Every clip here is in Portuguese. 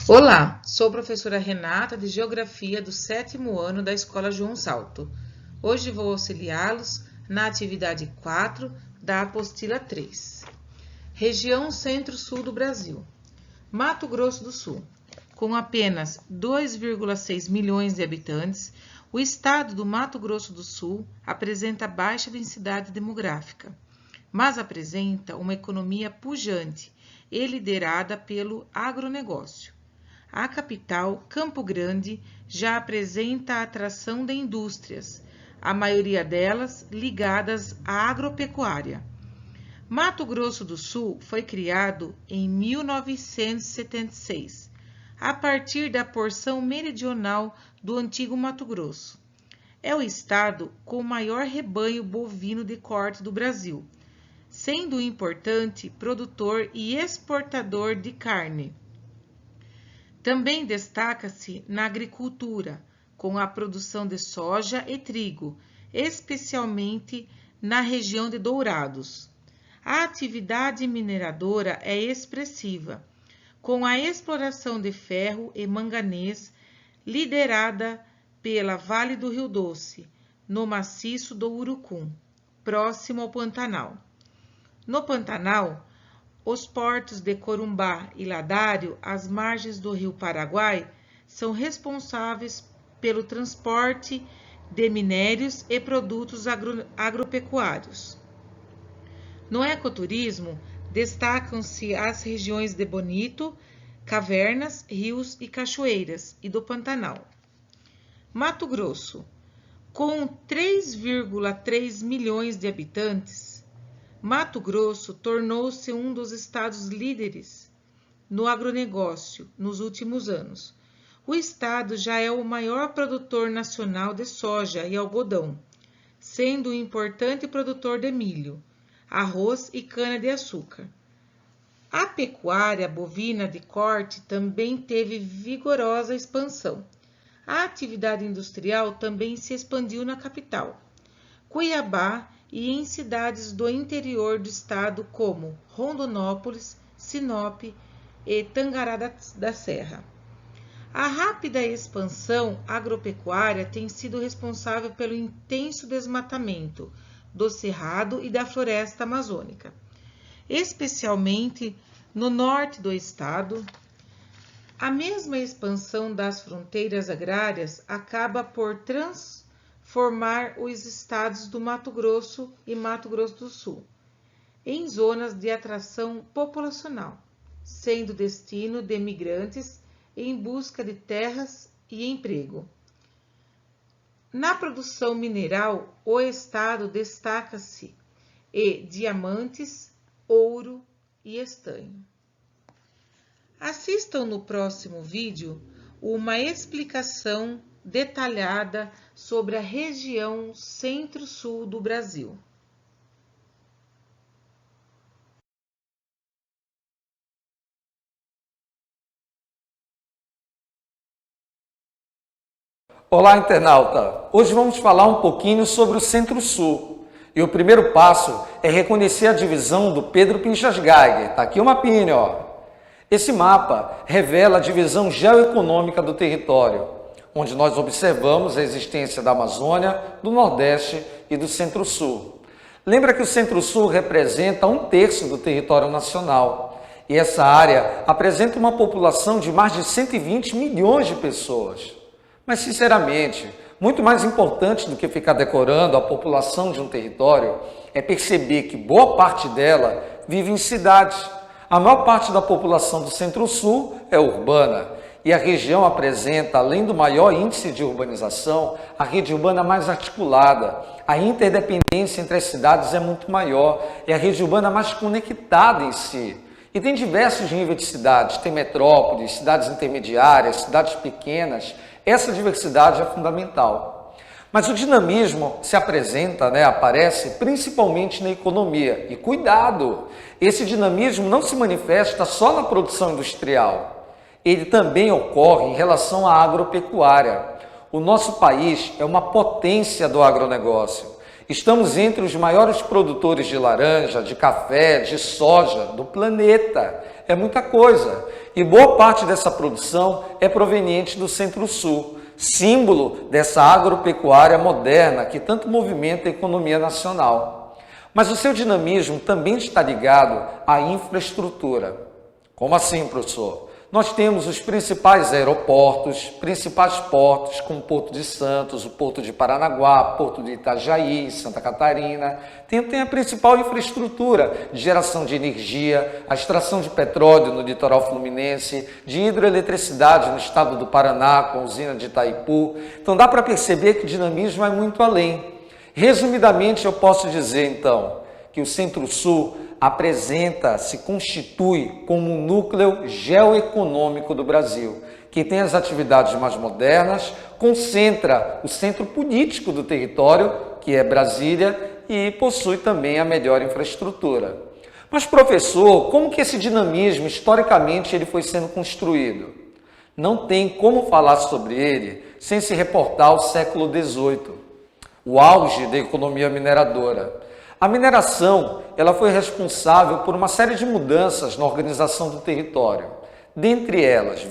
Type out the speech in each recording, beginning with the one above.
Olá, sou a professora Renata de Geografia do 7º ano da Escola João Salto. Hoje vou auxiliá-los na atividade 4 da apostila 3. Região Centro-Sul do Brasil. Mato Grosso do Sul. Com apenas 2,6 milhões de habitantes, o estado do Mato Grosso do Sul apresenta baixa densidade demográfica, mas apresenta uma economia pujante e liderada pelo agronegócio. A capital, Campo Grande, já apresenta a atração de indústrias, a maioria delas ligadas à agropecuária. Mato Grosso do Sul foi criado em 1976, a partir da porção meridional do antigo Mato Grosso. É o estado com o maior rebanho bovino de corte do Brasil, sendo um importante produtor e exportador de carne. Também destaca-se na agricultura, com a produção de soja e trigo, especialmente na região de Dourados. A atividade mineradora é expressiva, com a exploração de ferro e manganês liderada pela Vale do Rio Doce, no maciço do Urucum, próximo ao Pantanal. No Pantanal, os portos de Corumbá e Ladário, às margens do rio Paraguai, são responsáveis pelo transporte de minérios e produtos agropecuários. No ecoturismo, destacam-se as regiões de Bonito, cavernas, rios e cachoeiras, e do Pantanal. Mato Grosso, com 3,3 milhões de habitantes, Mato Grosso tornou-se um dos estados líderes no agronegócio nos últimos anos. O estado já é o maior produtor nacional de soja e algodão, sendo um importante produtor de milho, arroz e cana-de-açúcar. A pecuária bovina de corte também teve vigorosa expansão. A atividade industrial também se expandiu na capital, Cuiabá, e em cidades do interior do estado como Rondonópolis, Sinop e Tangará da Serra. A rápida expansão agropecuária tem sido responsável pelo intenso desmatamento do cerrado e da floresta amazônica, especialmente no norte do estado. A mesma expansão das fronteiras agrárias acaba por transformar os estados do Mato Grosso e Mato Grosso do Sul em zonas de atração populacional, sendo destino de migrantes em busca de terras e emprego. Na produção mineral, o estado destaca-se em diamantes, ouro e estanho. Assistam no próximo vídeo uma explicação detalhada sobre a região Centro-Sul do Brasil. Olá, internauta! Hoje vamos falar um pouquinho sobre o Centro-Sul. E o primeiro passo é reconhecer a divisão do Pedro Pinchas Geiger. Está aqui o mapinha, ó. Esse mapa revela a divisão geoeconômica do território, onde nós observamos a existência da Amazônia, do Nordeste e do Centro-Sul. Lembra que o Centro-Sul representa 1/3 do território nacional, e essa área apresenta uma população de mais de 120 milhões de pessoas. Mas, sinceramente, muito mais importante do que ficar decorando a população de um território é perceber que boa parte dela vive em cidades. A maior parte da população do Centro-Sul é urbana, e a região apresenta, além do maior índice de urbanização, a rede urbana mais articulada. A interdependência entre as cidades é muito maior, é a rede urbana mais conectada em si. E tem diversos níveis de cidades, tem metrópoles, cidades intermediárias, cidades pequenas. Essa diversidade é fundamental. Mas o dinamismo se apresenta, aparece principalmente na economia. E cuidado, esse dinamismo não se manifesta só na produção industrial. Ele também ocorre em relação à agropecuária. O nosso país é uma potência do agronegócio. Estamos entre os maiores produtores de laranja, de café, de soja do planeta. É muita coisa. E boa parte dessa produção é proveniente do Centro-Sul, símbolo dessa agropecuária moderna que tanto movimenta a economia nacional. Mas o seu dinamismo também está ligado à infraestrutura. Como assim, professor? Nós temos os principais aeroportos, principais portos, como o Porto de Santos, o Porto de Paranaguá, Porto de Itajaí, Santa Catarina. Tem a principal infraestrutura de geração de energia, a extração de petróleo no litoral fluminense, de hidroeletricidade no estado do Paraná, com a usina de Itaipu. Então dá para perceber que o dinamismo vai muito além. Resumidamente, eu posso dizer, então, que o Centro-Sul se constitui como um núcleo geoeconômico do Brasil, que tem as atividades mais modernas, concentra o centro político do território, que é Brasília, e possui também a melhor infraestrutura. Mas, professor, como que esse dinamismo, historicamente, ele foi sendo construído? Não tem como falar sobre ele sem se reportar ao século XVIII, o auge da economia mineradora. A mineração, ela foi responsável por uma série de mudanças na organização do território. Dentre elas,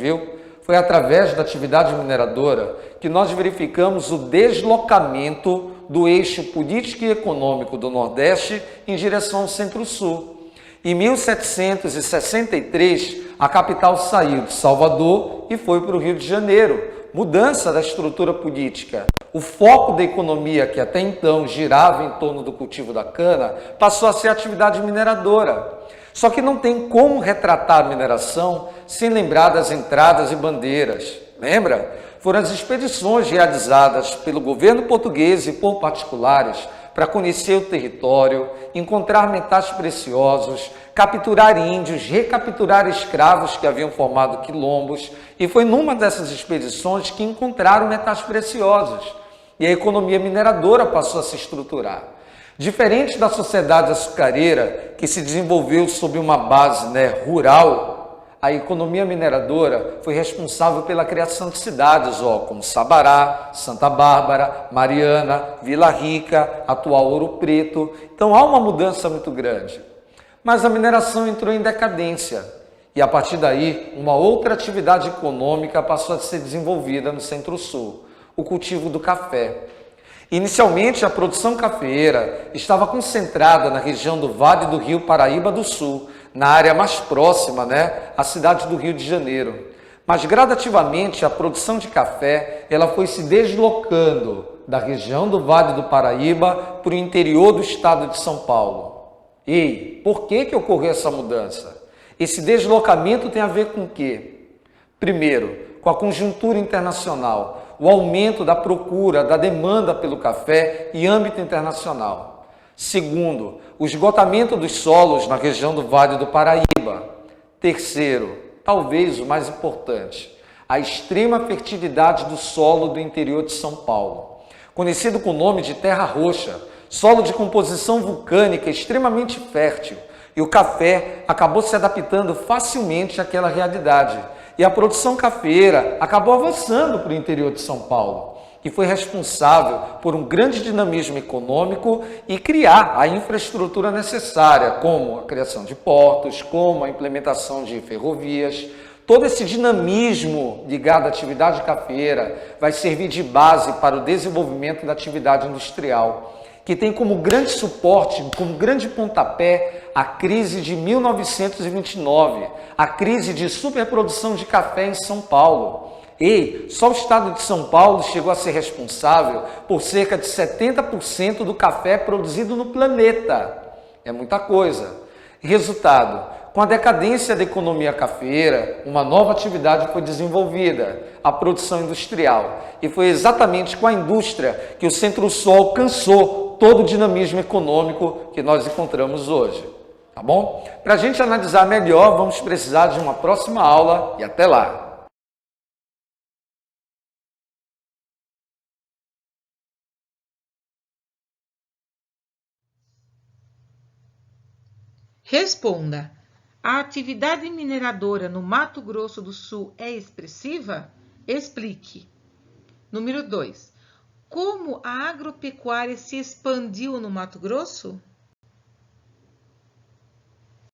foi através da atividade mineradora que nós verificamos o deslocamento do eixo político e econômico do Nordeste em direção ao Centro-Sul. Em 1763, a capital saiu de Salvador e foi para o Rio de Janeiro. Mudança da estrutura política. O foco da economia, que até então girava em torno do cultivo da cana, passou a ser a atividade mineradora. Só que não tem como retratar a mineração sem lembrar das entradas e bandeiras. Lembra? Foram as expedições realizadas pelo governo português e por particulares para conhecer o território, encontrar metais preciosos, capturar índios, recapturar escravos que haviam formado quilombos, e foi numa dessas expedições que encontraram metais preciosos, e a economia mineradora passou a se estruturar. Diferente da sociedade açucareira, que se desenvolveu sob uma base rural, a economia mineradora foi responsável pela criação de cidades, como Sabará, Santa Bárbara, Mariana, Vila Rica, atual Ouro Preto. Então há uma mudança muito grande. Mas a mineração entrou em decadência e, a partir daí, uma outra atividade econômica passou a ser desenvolvida no Centro-Sul, o cultivo do café. Inicialmente, a produção cafeeira estava concentrada na região do Vale do Rio Paraíba do Sul, na área mais próxima, à cidade do Rio de Janeiro. Mas, gradativamente, a produção de café ela foi se deslocando da região do Vale do Paraíba para o interior do estado de São Paulo. E por que ocorreu essa mudança? Esse deslocamento tem a ver com o quê? Primeiro, com a conjuntura internacional, o aumento da procura, da demanda pelo café em âmbito internacional. Segundo, o esgotamento dos solos na região do Vale do Paraíba. Terceiro, talvez o mais importante, a extrema fertilidade do solo do interior de São Paulo, conhecido com o nome de terra roxa, solo de composição vulcânica extremamente fértil, e o café acabou se adaptando facilmente àquela realidade. E a produção cafeeira acabou avançando para o interior de São Paulo, que foi responsável por um grande dinamismo econômico e criar a infraestrutura necessária, como a criação de portos, como a implementação de ferrovias. Todo esse dinamismo ligado à atividade cafeeira vai servir de base para o desenvolvimento da atividade industrial, que tem como grande suporte, como grande pontapé, a crise de 1929, a crise de superprodução de café em São Paulo. E só o estado de São Paulo chegou a ser responsável por cerca de 70% do café produzido no planeta. É muita coisa. Resultado, com a decadência da economia cafeeira, uma nova atividade foi desenvolvida, a produção industrial. E foi exatamente com a indústria que o Centro-Sul alcançou todo o dinamismo econômico que nós encontramos hoje. Tá bom? Para a gente analisar melhor, vamos precisar de uma próxima aula e até lá! Responda: a atividade mineradora no Mato Grosso do Sul é expressiva? Explique. Número 2. Como a agropecuária se expandiu no Mato Grosso?